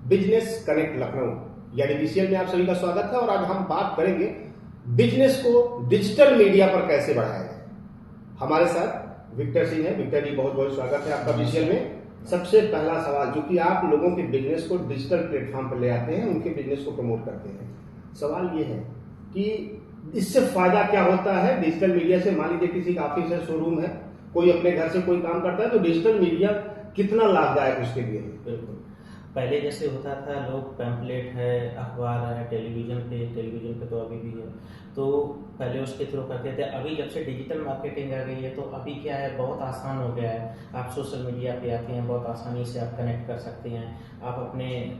Business connect Lucknow यानी BCL में आप सभी का स्वागत है। और आज हम बात करेंगे बिजनेस को डिजिटल मीडिया पर कैसे बढ़ाया जाए। हमारे साथ विक्टर सिंह है। विक्टर जी, बहुत बहुत स्वागत है आपका बीसीएल में। सबसे पहला सवाल, जो कि आप लोगों के बिजनेस को डिजिटल प्लेटफॉर्म पर ले आते हैं, उनके बिजनेस को प्रमोट करते हैं, सवाल ये है कि इससे फायदा क्या होता है डिजिटल मीडिया से। मान लीजिए किसी का ऑफिस है, शोरूम है, कोई अपने घर से कोई काम करता है, तो डिजिटल मीडिया कितना लाभदायक उसके लिए है। बिल्कुल, पहले जैसे होता था, लोग पैम्पलेट है, अखबार है, टेलीविजन पे तो अभी भी है, तो पहले उसके थ्रू करते थे। अभी जब से डिजिटल मार्केटिंग आ गई है तो अभी क्या है, बहुत आसान हो गया है। आप सोशल मीडिया पे आते हैं, बहुत आसानी से आप कनेक्ट कर सकते हैं। आप अपने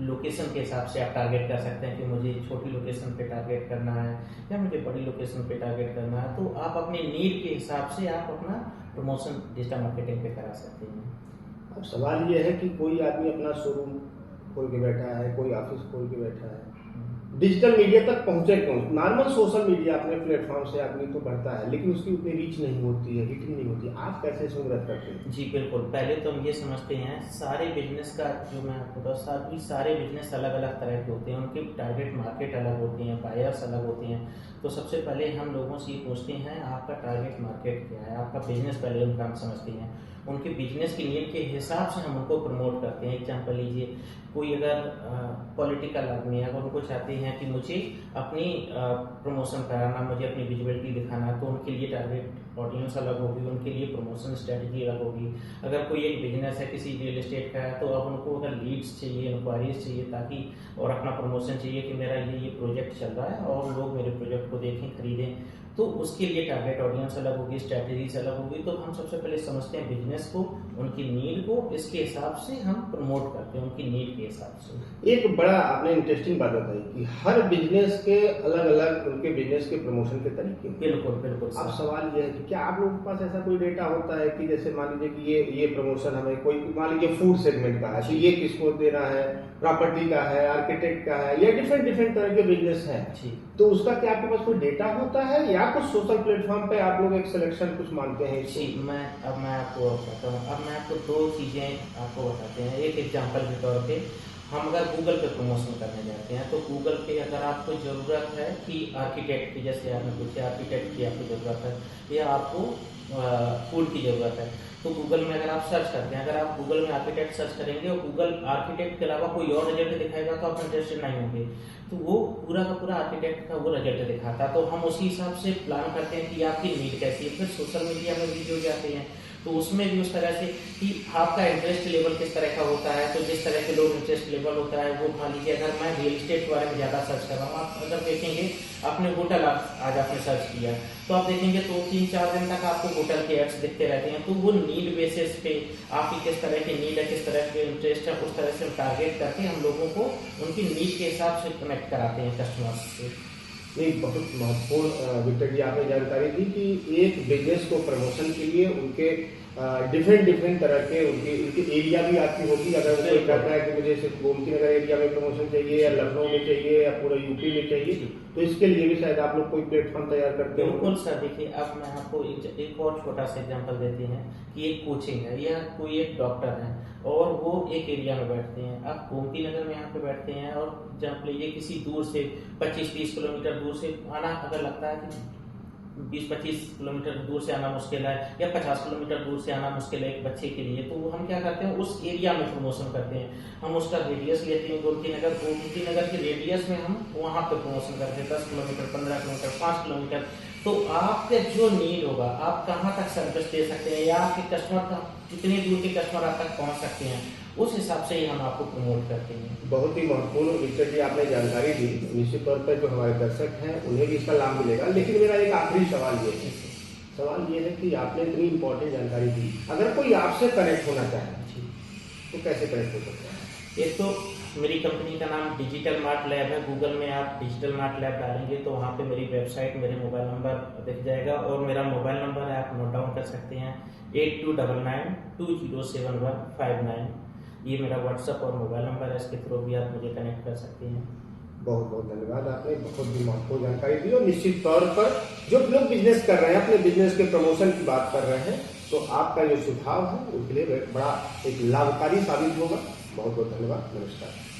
लोकेशन के हिसाब से आप टारगेट कर सकते हैं कि मुझे छोटी लोकेशन पे टारगेट करना है या मुझे बड़ी लोकेशन पे टारगेट करना है, तो आप अपने नीड के हिसाब से आप अपना प्रमोशन डिजिटल मार्केटिंग पे करा सकते हैं। अब सवाल ये है कि कोई आदमी अपना शोरूम खोल के बैठा है, कोई ऑफिस खोल के बैठा है, डिजिटल मीडिया तक पहुंचे क्यों। नॉर्मल सोशल मीडिया अपने प्लेटफॉर्म से आदमी तो बढ़ता है, लेकिन उसकी उतनी रीच नहीं होती है, हिटिंग नहीं होती है। आप कैसे इसमें मदद करते हैं? जी बिल्कुल, पहले तो हम ये समझते हैं सारे बिजनेस का, जो मैं आपको बताऊँ, सारे बिजनेस अलग अलग तरह के होते हैं, उनकी टारगेट मार्केट अलग होती हैं, बायर्स अलग होते हैं। तो सबसे पहले हम लोगों से ये पूछते हैं आपका टारगेट मार्केट क्या है, आपका बिजनेस पहले उनका हम समझते हैं। उनके बिजनेस की नीड के हिसाब से हम उनको प्रमोट करते हैं। एग्जाम्पल लीजिए, कोई अगर पॉलिटिकल आदमी है, अगर उनको चाहते हैं कि मुझे अपनी प्रमोशन कराना, मुझे अपनी विजिबिलिटी दिखाना, तो उनके लिए टारगेट ऑडियंस अलग होगी, उनके लिए प्रमोशन स्ट्रेटजी अलग होगी। अगर कोई एक बिजनेस है, किसी रियल एस्टेट का है, तो अब उनको अगर लीड्स चाहिए, इंक्वायरीज चाहिए, ताकि और अपना प्रमोशन चाहिए कि मेरा ये प्रोजेक्ट चल रहा है और लोग मेरे प्रोजेक्ट को देखें, खरीदें, तो उसके लिए टारगेट ऑडियंस अलग होगी, स्ट्रेटजीज अलग होगी। तो हम सबसे पहले समझते हैं बिजनेस को, उनकी नीड को, इसके हिसाब से हम प्रमोट करते हैं, उनकी नीड के हिसाब से। एक बड़ा आपने इंटरेस्टिंग बात बताई कि हर बिजनेस के अलग अलग उनके बिजनेस के प्रमोशन के तरीके। बिल्कुल बिल्कुल। अब सवाल ये है कि क्या आप लोगों के पास ऐसा कोई डेटा होता है कि जैसे मान लीजिए कि ये प्रमोशन हमें कोई, मान लीजिए फूड सेगमेंट का है, तो ये किसको देना है, प्रॉपर्टी का है, आर्किटेक्ट का है, या डिफरेंट तरह के बिजनेस है, तो उसका क्या आपके पास कोई डेटा होता है, या कुछ सोशल प्लेटफॉर्म पे आप लोग एक सिलेक्शन कुछ मानते हैं? जी, मैं आपको बताता हूँ। अब मैं आपको दो चीज़ें आपको बताते हैं। एक एग्जांपल के तौर पे, हम अगर गूगल पे प्रमोशन करने जाते हैं, तो गूगल पे अगर आपको ज़रूरत है कि आर्किटेक्ट की, जैसे आपने पूछा आर्किटेक्ट की आपको ज़रूरत है, या आपको फूड की ज़रूरत है, तो गूगल में अगर आप सर्च करते हैं, अगर आप गूगल में आर्किटेक्ट सर्च करेंगे और गूगल आर्किटेक्ट के अलावा कोई और रिजल्ट दिखाएगा तो आप इंटरेस्टेड नहीं होंगे। तो वो पूरा का पूरा आर्किटेक्ट का वो रिजल्ट दिखाता है, तो हम उसी हिसाब से प्लान करते हैं कि आपकी नीड कैसी है। फिर सोशल मीडिया में वीडियो जाते हैं, तो उसमें भी उस तरह से कि आपका इंटरेस्ट लेवल किस तरह का होता है। तो जिस तरह के लोग इंटरेस्ट लेवल होता है, वो मान लीजिए अगर मैं रियल एस्टेट के बारे में ज़्यादा सर्च कर रहा हूँ, आप अगर देखेंगे अपने होटल, आज आपने सर्च किया तो आप देखेंगे तो 3-4 दिन तक आपको होटल के एड्स दिखते रहते हैं। तो वो नीड बेसिस पे आपकी किस तरह की नीड है, किस तरह के इंटरेस्ट है, उस तरह से टारगेट करके हम लोगों को उनकी नीड के हिसाब से कनेक्ट कराते हैं कस्टमर्स से। एक बहुत महत्वपूर्ण विक्टर जी आपने जानकारी दी कि एक बिजनेस को प्रमोशन के लिए उनके डिफरेंट तरह के उनके एरिया भी आपकी होगी। अगर कोई कहता है कि मुझे सिर्फ गोमती नगर एरिया में प्रमोशन चाहिए, या लखनऊ में चाहिए, या पूरा यूपी में चाहिए, तो इसके लिए भी शायद आप लोग कोई प्लेटफॉर्म तैयार करते हैं। बिल्कुल सर, देखिए अब मैं आपको एक और छोटा सा एग्जांपल देते हैं कि एक कोचिंग है या कोई एक डॉक्टर है और वो एक एरिया में बैठते हैं। आप गोमती नगर में यहाँ पे बैठते हैं और जब लीजिए किसी दूर से 25-30 किलोमीटर दूर से आना, अगर लगता है कि 20-25 किलोमीटर दूर से आना मुश्किल है या 50 किलोमीटर दूर से आना मुश्किल है एक बच्चे के लिए, तो हम क्या करते हैं, उस एरिया में प्रमोशन करते हैं। हम उसका रेडियस लेते हैं, गोमती नगर के रेडियस में हम वहाँ पे प्रमोशन करते हैं, 10 किलोमीटर, 15 किलोमीटर, 5 किलोमीटर। तो आपके जो नीड होगा, आप कहाँ तक सर्विस दे सकते हैं, या आपके कस्टमर का कितनी दूर के कस्टमर आप तक पहुँच सकते हैं, उस हिसाब से ही हम आपको प्रमोट करते हैं। बहुत ही महत्वपूर्ण विक्टर जी आपने जानकारी दी। निश्चित तौर पर जो हमारे दर्शक हैं उन्हें भी इसका लाभ मिलेगा। लेकिन मेरा एक आखिरी सवाल ये है कि आपने इतनी इंपॉर्टेंट जानकारी दी, अगर कोई आपसे कनेक्ट होना चाहे तो कैसे कनेक्ट हो सकता है? एक तो मेरी कंपनी का नाम डिजिटल मार्ट लैब है। गूगल में आप डिजिटल मार्ट लैब डालेंगे तो वहाँ पे मेरी वेबसाइट, मेरे मोबाइल नंबर दिख जाएगा, और मेरा मोबाइल नंबर है, आप नोट डाउन कर सकते हैं, 8299207159। ये मेरा व्हाट्सएप और मोबाइल नंबर है, इसके थ्रू भी आप मुझे कनेक्ट कर सकते हैं। बहुत बहुत धन्यवाद, आपने बहुत ही महत्वपूर्ण जानकारी दी। और निश्चित तौर पर जो लोग बिजनेस कर रहे हैं, अपने बिजनेस के प्रमोशन की बात कर रहे हैं, तो आपका जो सुझाव है उसके लिए बड़ा एक लाभकारी साबित होगा। बहुत बहुत धन्यवाद। नमस्कार।